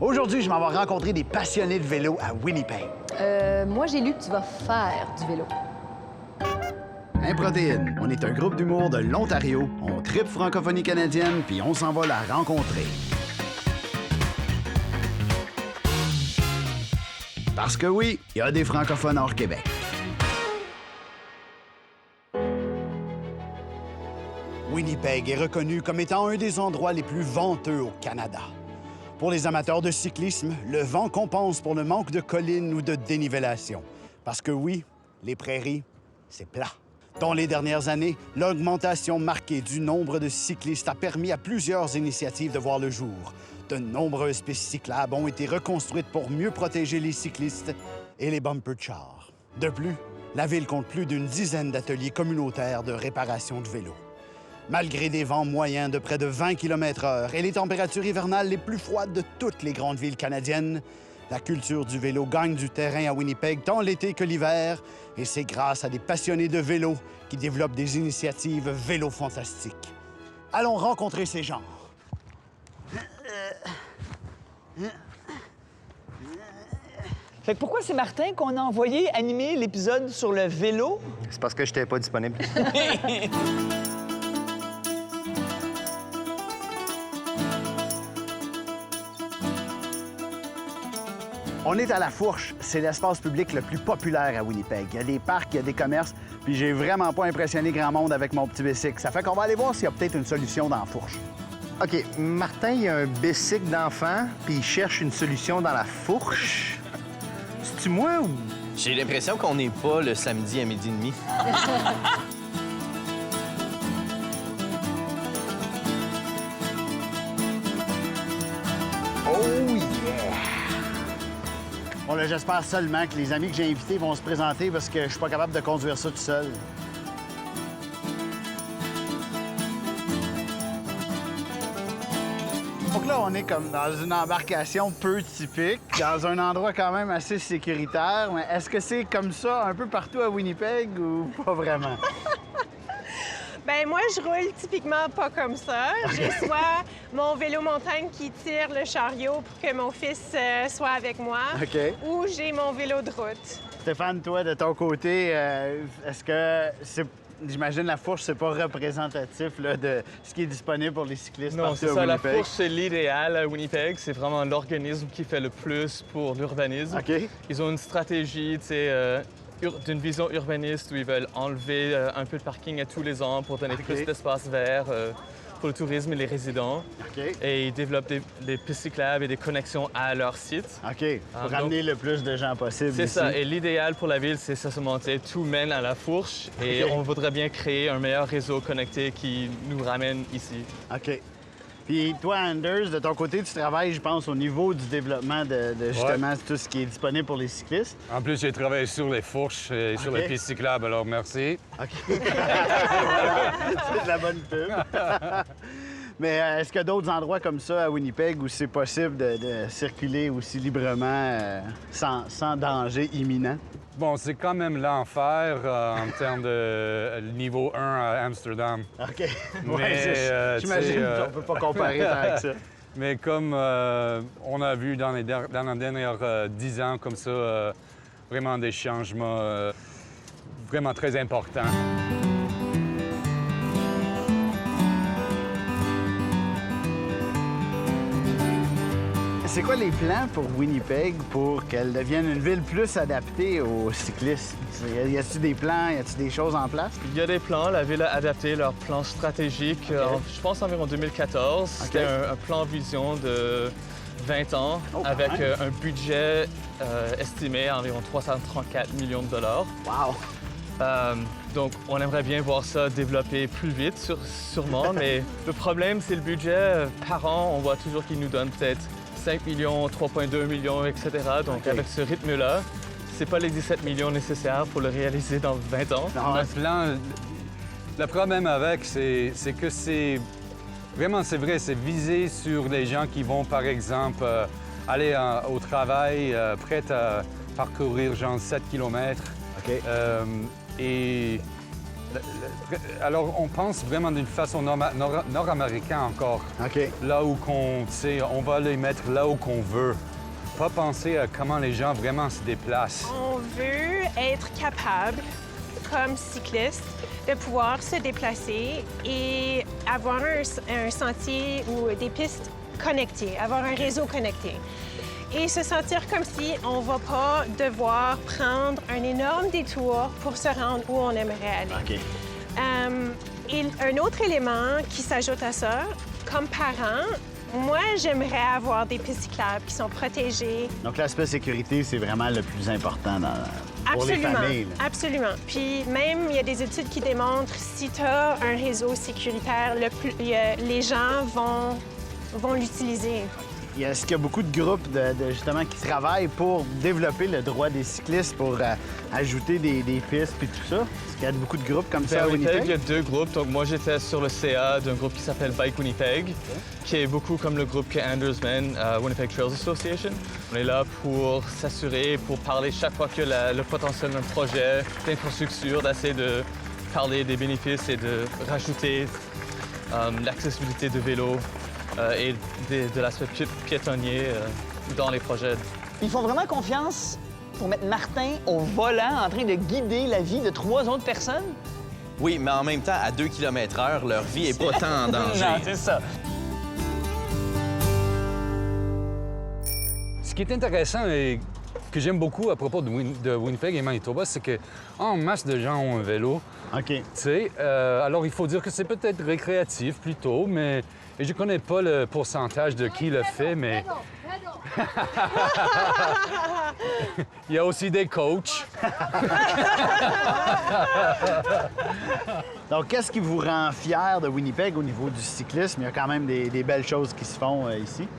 Aujourd'hui, je m'en vais rencontrer des passionnés de vélo à Winnipeg. Moi, j'ai lu que tu vas faire du vélo. Improtéine, on est un groupe d'humour de l'Ontario. On tripe francophonie canadienne, puis on s'en va la rencontrer. Parce que oui, il y a des francophones hors Québec. Winnipeg est reconnu comme étant un des endroits les plus venteux au Canada. Pour les amateurs de cyclisme, le vent compense pour le manque de collines ou de dénivellation. Parce que oui, les prairies, c'est plat. Dans les dernières années, l'augmentation marquée du nombre de cyclistes a permis à plusieurs initiatives de voir le jour. De nombreuses pistes cyclables ont été reconstruites pour mieux protéger les cyclistes et les bumpers de chars. De plus, la ville compte plus d'une dizaine d'ateliers communautaires de réparation de vélos. Malgré des vents moyens de près de 20 km/h et les températures hivernales les plus froides de toutes les grandes villes canadiennes, la culture du vélo gagne du terrain à Winnipeg tant l'été que l'hiver, et c'est grâce à des passionnés de vélo qui développent des initiatives vélo fantastiques. Allons rencontrer ces gens. Fait que pourquoi c'est Martin qu'on a envoyé animer l'épisode sur le vélo? C'est parce que je n'étais pas disponible. On est à La Fourche. C'est l'espace public le plus populaire à Winnipeg. Il y a des parcs, il y a des commerces, puis j'ai vraiment pas impressionné grand monde avec mon petit bicycle. Ça fait qu'on va aller voir s'il y a peut-être une solution dans La Fourche. OK, Martin, il a un bicycle d'enfant, puis il cherche une solution dans la fourche. C'est-tu moi ou... J'ai l'impression qu'on n'est pas le samedi à 12h30. Oh yeah! Bon, là, j'espère seulement que les amis que j'ai invités vont se présenter parce que je suis pas capable de conduire ça tout seul. Donc là, on est comme dans une embarcation peu typique, dans un endroit quand même assez sécuritaire. Mais est-ce que c'est comme ça un peu partout à Winnipeg ou pas vraiment? Ben moi, je roule typiquement pas comme ça. J'ai soit mon vélo montagne qui tire le chariot pour que mon fils soit avec moi, OK. ou j'ai mon vélo de route. Stéphane, toi, de ton côté, est-ce que c'est... J'imagine la fourche, c'est pas représentatif là, de ce qui est disponible pour les cyclistes Non, partout c'est à ça. La Winnipeg? fourche, c'est l'idéal à Winnipeg. C'est vraiment l'organisme qui fait le plus pour l'urbanisme. OK. Ils ont une stratégie, tu sais, d'une vision urbaniste où ils veulent enlever un peu de parking à tous les ans pour donner plus d'espace vert pour le tourisme et les résidents. OK. Et ils développent des pistes cyclables et des connexions à leur site. OK. Pour ramener le plus de gens possible C'est ici. ça. Et l'idéal pour la ville, c'est ça se monter. Tout mène à la fourche. Et OK. on voudrait bien créer un meilleur réseau connecté qui nous ramène ici. OK. Puis toi, Anders, de ton côté, tu travailles, je pense, au niveau du développement de justement tout ce qui est disponible pour les cyclistes. En plus, j'ai travaillé sur les fourches et sur les pistes cyclables, alors merci. OK. C'est de la bonne pub. Mais est-ce qu'il y a d'autres endroits comme ça à Winnipeg où c'est possible de circuler aussi librement sans danger imminent? Bon, c'est quand même l'enfer en termes de niveau 1 à Amsterdam. OK. Mais, j'imagine tu sais, qu'on peut pas comparer tant avec ça. Mais comme on a vu dans les dernières 10 ans, comme ça, vraiment des changements vraiment très importants. C'est quoi les plans pour Winnipeg pour qu'elle devienne une ville plus adaptée aux cyclistes? Y a-t-il des plans, y a-t-il des choses en place? Il y a des plans. La ville a adapté leur plan stratégique, je pense environ 2014. C'était un plan vision de 20 ans avec un budget estimé à environ 334 millions de dollars. Wow! Donc, on aimerait bien voir ça développer plus vite, sûrement, mais le problème, c'est le budget. Par an, on voit toujours qu'ils nous donnent peut-être 5 millions, 3,2 millions, etc. Donc, avec ce rythme-là, c'est pas les 17 millions nécessaires pour le réaliser dans 20 ans. Le plan, le problème avec, c'est que c'est vraiment, c'est vrai, c'est visé sur les gens qui vont, par exemple, aller au travail, prêts à parcourir genre 7 km. OK. Et Alors, on pense vraiment d'une façon nord-américaine encore. OK. Là où on va les mettre là où qu'on veut. Pas penser à comment les gens vraiment se déplacent. On veut être capable, comme cycliste, de pouvoir se déplacer et avoir un sentier ou des pistes connectées, avoir un réseau connecté. Et se sentir comme si on ne va pas devoir prendre un énorme détour pour se rendre où on aimerait aller. OK. Et un autre élément qui s'ajoute à ça, comme parent, moi, j'aimerais avoir des pistes cyclables qui sont protégées. Donc, l'aspect sécurité, c'est vraiment le plus important pour les familles. là. Absolument. Puis même, il y a des études qui démontrent si tu as un réseau sécuritaire, les gens vont l'utiliser. Est-ce qu'il y a beaucoup de groupes justement qui travaillent pour développer le droit des cyclistes, pour ajouter des pistes et tout ça? Est-ce qu'il y a beaucoup de groupes comme ça à Winnipeg, il y a Winnipeg? 2 groupes. Donc moi, j'étais sur le CA d'un groupe qui s'appelle Bike Winnipeg, qui est beaucoup comme le groupe que Anders mène, Winnipeg Trails Association. On est là pour s'assurer, pour parler chaque fois que le potentiel d'un projet d'infrastructure, d'essayer de parler des bénéfices et de rajouter l'accessibilité de vélo et de l'aspect piétonnier dans les projets. Ils font vraiment confiance pour mettre Martin au volant en train de guider la vie de 3 autres personnes? Oui, mais en même temps, à 2 km/h, leur vie est pas tant en danger. Non, c'est ça. Ce qui est intéressant et que j'aime beaucoup à propos de Winnipeg et Manitoba, c'est qu'en masse de gens ont un vélo. OK. Tu sais, alors il faut dire que c'est peut-être récréatif plutôt, mais et je connais pas le pourcentage de qui le fait, mais il y a aussi des coachs. Donc, qu'est-ce qui vous rend fier de Winnipeg au niveau du cyclisme? Il y a quand même des belles choses qui se font ici.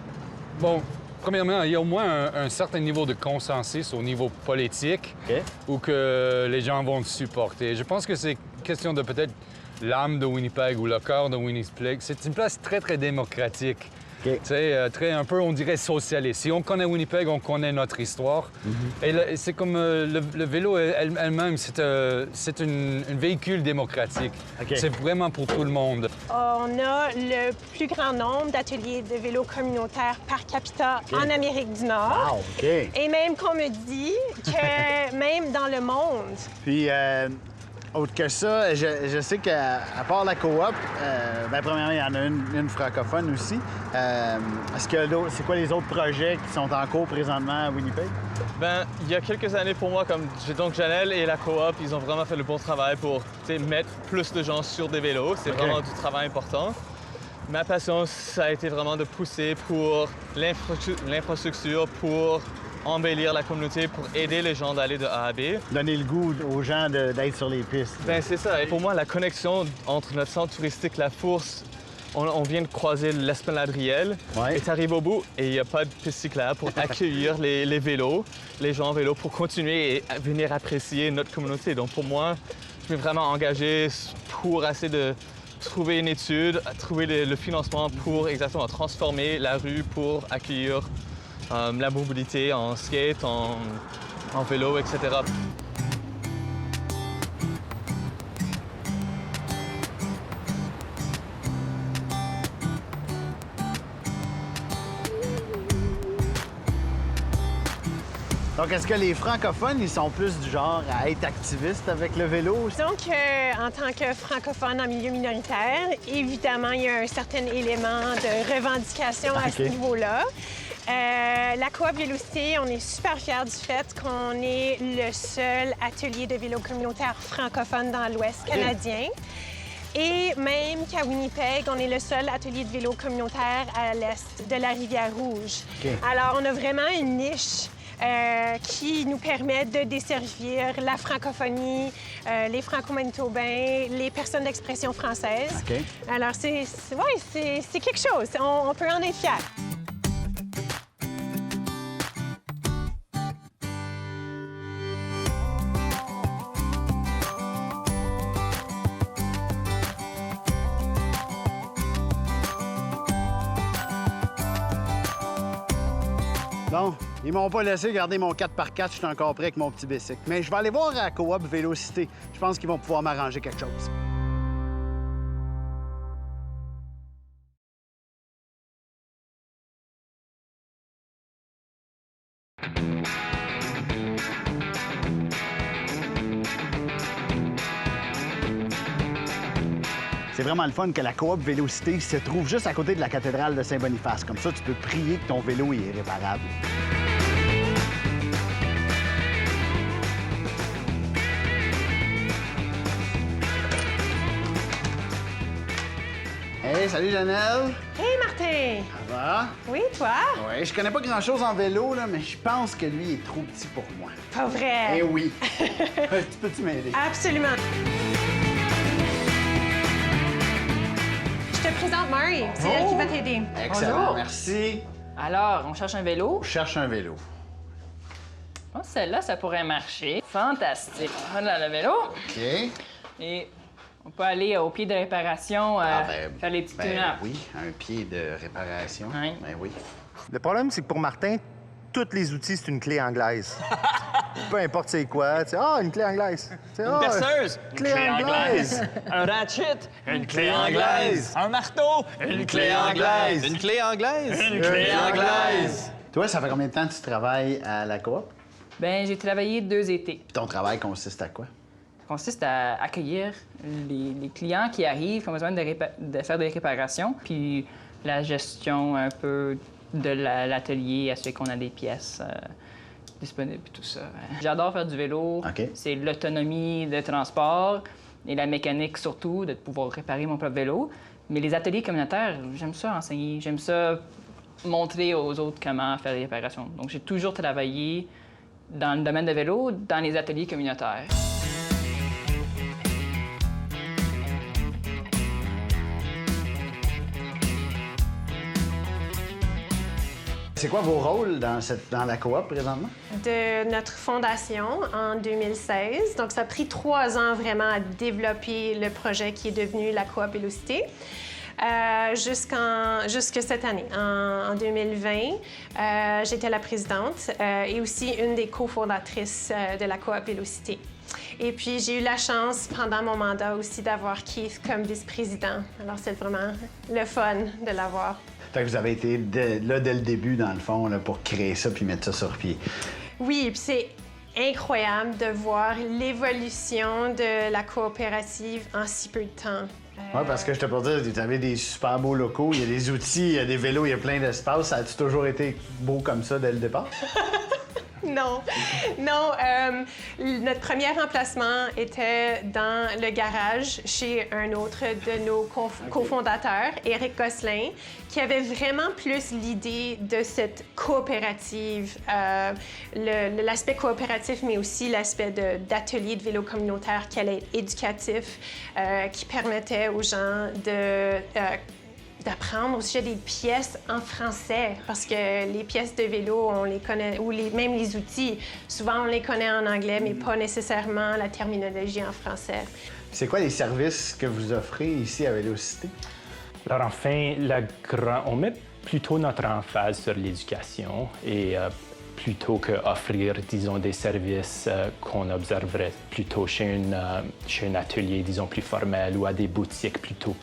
Bon, premièrement, il y a au moins un certain niveau de consensus au niveau politique OK. où que les gens vont supporter. Je pense que c'est question de peut-être l'âme de Winnipeg ou le cœur de Winnipeg. C'est une place très, très démocratique. OK. Tu sais, très un peu, on dirait, socialiste. Si on connaît Winnipeg, on connaît notre histoire. Et c'est comme le vélo elle-même, c'est un véhicule démocratique. OK. C'est vraiment pour tout le monde. On a le plus grand nombre d'ateliers de vélo communautaire par capita en Amérique du Nord. Wow, OK. Et même qu'on me dit que même dans le monde, Puis, autre que ça, je sais qu'à part la coop, ben, premièrement, il y en a une francophone aussi. Est-ce que c'est quoi les autres projets qui sont en cours présentement à Winnipeg? Ben, il y a quelques années pour moi, donc Janelle et la coop, ils ont vraiment fait le bon travail pour mettre plus de gens sur des vélos. C'est OK. vraiment du travail important. Ma passion, ça a été vraiment de pousser pour l'infrastructure, pour embellir la communauté, pour aider les gens d'aller de A à B. Donner le goût aux gens d'être sur les pistes. Ben, c'est ça. Et pour moi, la connexion entre notre centre touristique, la Fourse, on vient de croiser l'Esplanade Riel. Ouais. Et tu arrives au bout et il n'y a pas de piste cyclable pour accueillir les vélos, les gens en vélo, pour continuer et venir apprécier notre communauté. Donc pour moi, je m'ai vraiment engagé pour essayer de trouver une étude, trouver le financement pour exactement transformer la rue pour accueillir la mobilité en skate, en vélo, etc. Donc, est-ce que les francophones, ils sont plus du genre à être activistes avec le vélo? donc en tant que francophone en milieu minoritaire, évidemment, il y a un certain élément de revendication à ce OK. niveau-là. La coop Vélocité, on est super fiers du fait qu'on est le seul atelier de vélo communautaire francophone dans l'Ouest canadien. Et même qu'à Winnipeg, on est le seul atelier de vélo communautaire à l'est de la Rivière-Rouge. OK. Alors, on a vraiment une niche qui nous permet de desservir la francophonie, les franco-manitobains, les personnes d'expression française. OK. Alors, c'est quelque chose. On peut en être fiers. Bon, ils m'ont pas laissé garder mon 4x4, je suis encore prêt avec mon petit bicycle. Mais je vais aller voir à la coop Vélocité. Je pense qu'ils vont pouvoir m'arranger quelque chose. C'est vraiment le fun que la coop Vélocité se trouve juste à côté de la cathédrale de Saint-Boniface. Comme ça, tu peux prier que ton vélo est réparable. Hey, salut Janelle! Hey, Martin! Ça va? Oui, toi? Oui, je connais pas grand-chose en vélo, là, mais je pense que lui est trop petit pour moi. Pas vrai? Eh oui! Tu peux-tu m'aider? Absolument. Je te présente Mary. C'est elle qui va t'aider. Excellent, Bonjour. merci. Alors, on cherche un vélo. Je cherche un vélo. Oh, celle-là, ça pourrait marcher. Fantastique. Voilà le vélo. OK. Et on peut aller au pied de réparation, faire les petits tune-ups. oui, un pied de réparation. Oui. Ben oui. Le problème, c'est que pour Martin, tous les outils, c'est une clé anglaise. Peu importe c'est quoi. Tu sais, une clé anglaise. Tu sais, Une perceuse, clé anglaise. Un ratchet, une clé anglaise. Un marteau, une clé anglaise. Une clé anglaise? Une clé anglaise. Toi, ça fait combien de temps que tu travailles à la coop? Ben, j'ai travaillé 2 étés. Puis ton travail consiste à quoi? Ça consiste à accueillir les clients qui arrivent, qui ont besoin de faire des réparations, puis la gestion un peu de l'atelier, assurer qu'on a des pièces disponibles et tout ça. J'adore faire du vélo. OK. C'est l'autonomie de transport et la mécanique surtout, de pouvoir réparer mon propre vélo. Mais les ateliers communautaires, j'aime ça enseigner, j'aime ça montrer aux autres comment faire des réparations. Donc j'ai toujours travaillé dans le domaine de vélo, dans les ateliers communautaires. C'est quoi vos rôles dans la coop présentement? De notre fondation en 2016. Donc, ça a pris 3 ans vraiment à développer le projet qui est devenu la coop Vélocité. Jusque cette année, en 2020, j'étais la présidente et aussi une des cofondatrices de la coop Vélocité. Et puis, j'ai eu la chance, pendant mon mandat aussi, d'avoir Keith comme vice-président. Alors, c'est vraiment le fun de l'avoir. Fait que vous avez été là dès le début, dans le fond, là, pour créer ça puis mettre ça sur pied. Oui, puis c'est incroyable de voir l'évolution de la coopérative en si peu de temps. Oui, parce que je te peux dire, vous avez des super beaux locaux, il y a des outils, il y a des vélos, il y a plein d'espace. Ça a-tu toujours été beau comme ça dès le départ? Non, non. Notre premier emplacement était dans le garage chez un autre de nos cofondateurs, Éric Gosselin, qui avait vraiment plus l'idée de cette coopérative, l'aspect coopératif, mais aussi l'aspect d'atelier de vélo communautaire qui allait être éducatif, qui permettait aux gens d'apprendre au sujet des pièces en français, parce que les pièces de vélo, on les connaît, ou même les outils, souvent on les connaît en anglais, mais pas nécessairement la terminologie en français. C'est quoi les services que vous offrez ici à Vélocité? Alors enfin, on met plutôt notre emphase sur l'éducation et plutôt qu'offrir, disons, des services qu'on observerait plutôt chez un atelier, disons, plus formel ou à des boutiques plutôt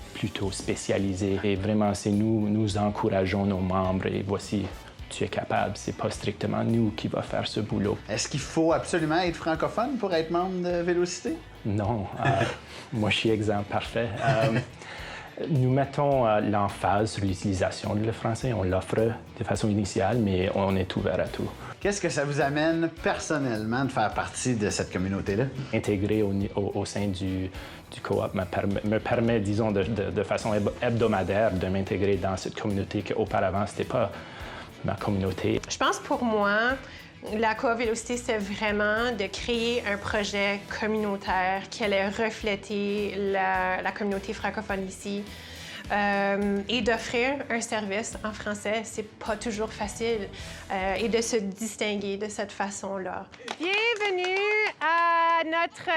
spécialisées. Et vraiment, c'est nous encourageons nos membres et voici, tu es capable. C'est pas strictement nous qui va faire ce boulot. Est-ce qu'il faut absolument être francophone pour être membre de Vélocité? Non. Moi, je suis exemple parfait. Nous mettons l'emphase sur l'utilisation du français. On l'offre de façon initiale, mais on est ouvert à tout. Qu'est-ce que ça vous amène personnellement de faire partie de cette communauté-là? Intégrer au sein du coop me permet, disons, de façon hebdomadaire de m'intégrer dans cette communauté qu'auparavant, c'était pas ma communauté. Je pense pour moi, la coop Vélocité, c'est vraiment de créer un projet communautaire qui allait refléter la communauté francophone ici. Et d'offrir un service en français, c'est pas toujours facile. Et de se distinguer de cette façon-là. Bienvenue à notre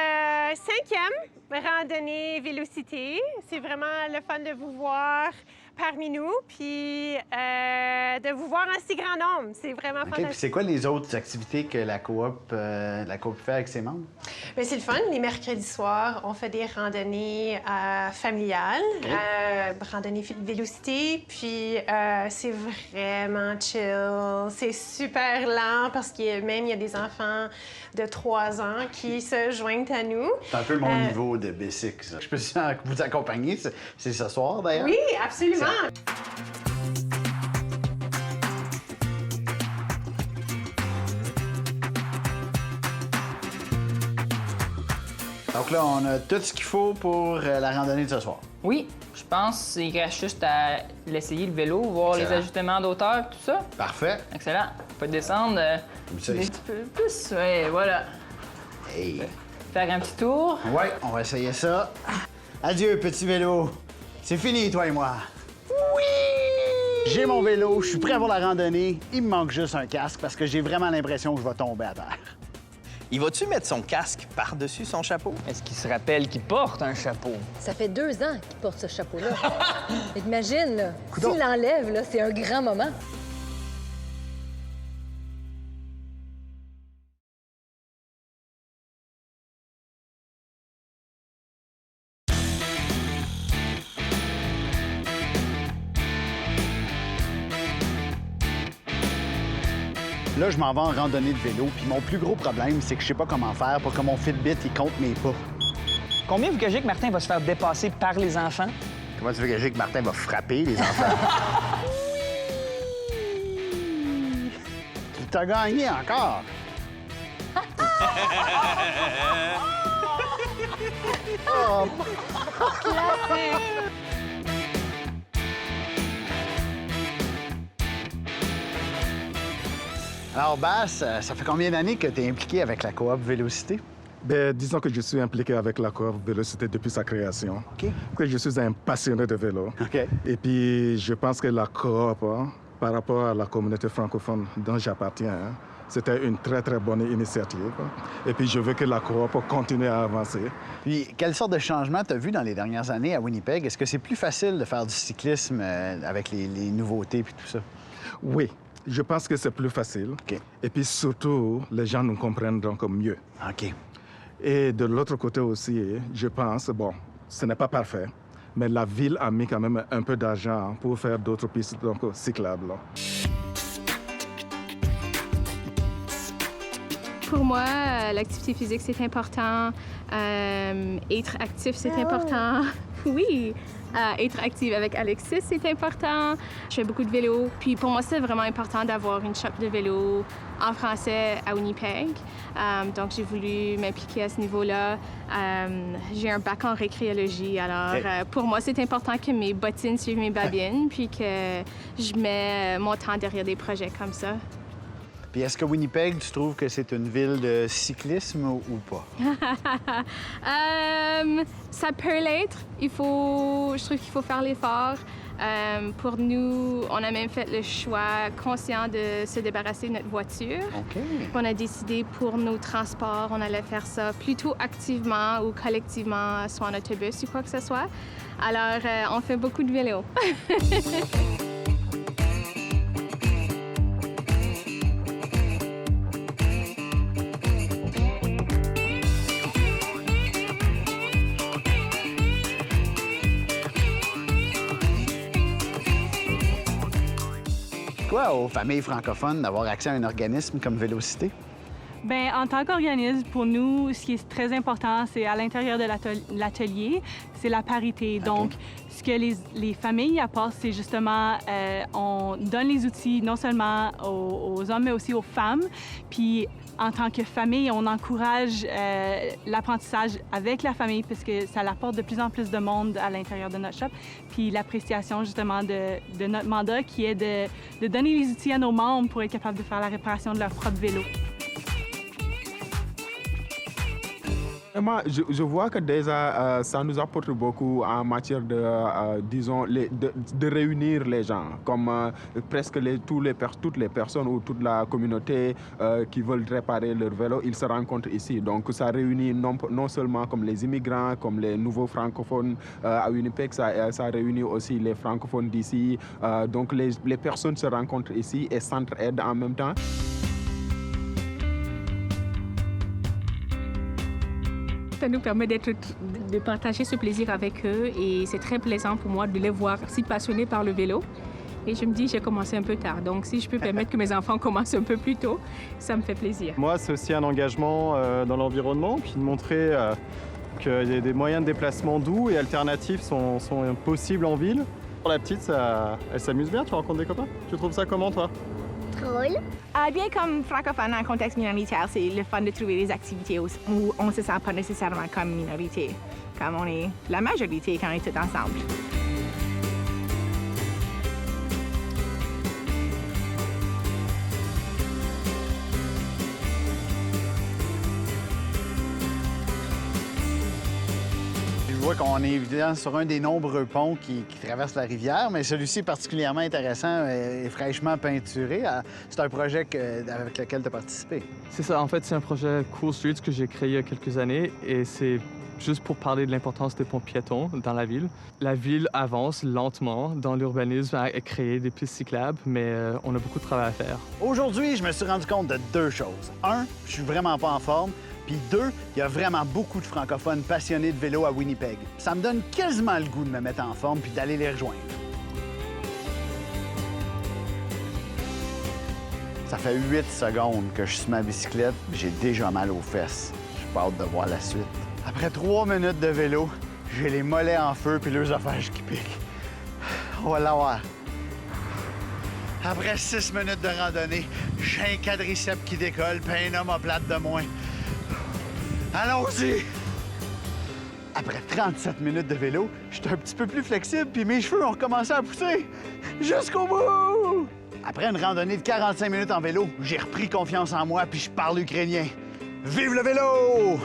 5e randonnée Vélocité. C'est vraiment le fun de vous voir parmi nous, puis de vous voir en si grand nombre. C'est vraiment OK. fantastique. Puis c'est quoi les autres activités que la coop fait avec ses membres? Bien, c'est le fun. Les mercredis soirs, on fait des randonnées familiales, randonnées Vélocité, puis c'est vraiment chill. C'est super lent parce qu'il y a des enfants de 3 ans qui se joignent à nous. C'est un peu mon niveau de basic, ça. Je peux vous accompagner. C'est ce soir, d'ailleurs? Oui, absolument. Donc là, on a tout ce qu'il faut pour la randonnée de ce soir. Oui, je pense qu'il reste juste à l'essayer le vélo, voir Excellent. les ajustements d'auteur, tout ça. Parfait. Excellent. On peut descendre Comme ça, un ici. petit peu plus. Oui, voilà. Hey. Faire un petit tour. Ouais, on va essayer ça. Adieu, petit vélo. C'est fini, toi et moi. Oui! J'ai mon vélo, je suis prêt pour la randonnée. Il me manque juste un casque parce que j'ai vraiment l'impression que je vais tomber à terre. Il va-tu mettre son casque par-dessus son chapeau? Est-ce qu'il se rappelle qu'il porte un chapeau? Ça fait 2 ans qu'il porte ce chapeau-là. Mais t'imagines, là, s'il l'enlève, là, c'est un grand moment. Là, je m'en vais en randonnée de vélo, puis mon plus gros problème, c'est que je sais pas comment faire pour que mon Fitbit, il compte mes pas. Combien vous gagez que Martin va se faire dépasser par les enfants? Comment tu veux gager que Martin va frapper les enfants? Tu t'as gagné encore. Oh. Alors, Bass, ça fait combien d'années que tu es impliqué avec la coop Vélocité? Bien, disons que je suis impliqué avec la coop Vélocité depuis sa création. OK. Que je suis un passionné de vélo. OK. Et puis, je pense que la coop, par rapport à la communauté francophone dont j'appartiens, c'était une très, très bonne initiative. Et puis, je veux que la coop continue à avancer. Puis, quelle sorte de changement tu as vu dans les dernières années à Winnipeg? Est-ce que c'est plus facile de faire du cyclisme avec les nouveautés et tout ça? Oui, je pense que c'est plus facile. OK. Et puis, surtout, les gens nous comprennent donc mieux. OK. Et de l'autre côté aussi, je pense, bon, ce n'est pas parfait, mais la ville a mis quand même un peu d'argent pour faire d'autres pistes donc, cyclables. Pour moi, l'activité physique, c'est important. Être actif, c'est important. Oui, être active avec Alexis, c'est important. Je fais beaucoup de vélo. Puis pour moi, c'est vraiment important d'avoir une shop de vélo en français à Winnipeg. Donc, j'ai voulu m'impliquer à ce niveau-là. J'ai un bac en récréologie. Alors, pour moi, c'est important que mes bottines suivent mes babines, puis que je mets mon temps derrière des projets comme ça. Puis est-ce que Winnipeg, tu trouves que c'est une ville de cyclisme ou pas? Ça peut l'être. Je trouve qu'il faut faire l'effort. Pour nous, on a même fait le choix conscient de se débarrasser de notre voiture. OK. On a décidé pour nos transports, on allait faire ça plutôt activement ou collectivement, soit en autobus ou quoi que ce soit. Alors, on fait beaucoup de vélo. Quoi aux familles francophones d'avoir accès à un organisme comme Vélocité? Bien, en tant qu'organisme, pour nous, ce qui est très important, c'est à l'intérieur de l'atelier, c'est la parité. Okay. Donc, ce que les familles apportent, c'est justement, on donne les outils non seulement aux hommes, mais aussi aux femmes. Puis, en tant que famille, on encourage l'apprentissage avec la famille parce que ça apporte de plus en plus de monde à l'intérieur de notre shop. Puis l'appréciation justement de notre mandat qui est de donner les outils à nos membres pour être capables de faire la réparation de leur propre vélo. Moi, je vois que déjà, ça nous apporte beaucoup en matière de, disons, de réunir les gens, comme presque toutes les personnes ou toute la communauté qui veulent réparer leur vélo, ils se rencontrent ici. Donc, ça réunit non seulement comme les immigrants, comme les nouveaux francophones à Winnipeg, ça réunit aussi les francophones d'ici. Donc, les personnes se rencontrent ici et s'entraident en même temps. Ça nous permet de partager ce plaisir avec eux et c'est très plaisant pour moi de les voir si passionnés par le vélo. Et je me dis, j'ai commencé un peu tard. Donc, si je peux permettre que mes enfants commencent un peu plus tôt, ça me fait plaisir. Moi, c'est aussi un engagement dans l'environnement, puis de montrer qu'il y a des moyens de déplacement doux et alternatifs sont possibles en ville. Pour la petite, elle s'amuse bien, tu rencontres des copains. Tu trouves ça comment, toi? Drôle. Bien comme francophone en contexte minoritaire, c'est le fun de trouver des activités où on ne se sent pas nécessairement comme minorité, comme on est la majorité quand on est tous ensemble. Je vois qu'on est évidemment sur un des nombreux ponts qui traversent la rivière, mais celui-ci est particulièrement intéressant et fraîchement peinturé. C'est un projet avec lequel tu as participé. C'est ça, en fait, c'est un projet Cool Streets que j'ai créé il y a quelques années et c'est juste pour parler de l'importance des ponts piétons dans la ville. La ville avance lentement dans l'urbanisme à créer des pistes cyclables, mais on a beaucoup de travail à faire. Aujourd'hui, je me suis rendu compte de deux choses. Un, je suis vraiment pas en forme. Puis deux, il y a vraiment beaucoup de francophones passionnés de vélo à Winnipeg. Ça me donne quasiment le goût de me mettre en forme puis d'aller les rejoindre. Ça fait 8 secondes que je suis sur ma bicyclette, j'ai déjà mal aux fesses. J'ai pas hâte de voir la suite. Après 3 minutes de vélo, j'ai les mollets en feu puis l'œsophage qui pique. On va l'avoir. Après 6 minutes de randonnée, j'ai un quadriceps qui décolle puis un omoplate de moins. Allons-y! Après 37 minutes de vélo, j'étais un petit peu plus flexible puis mes cheveux ont recommencé à pousser. Jusqu'au bout! Après une randonnée de 45 minutes en vélo, j'ai repris confiance en moi puis je parle ukrainien. Vive le vélo!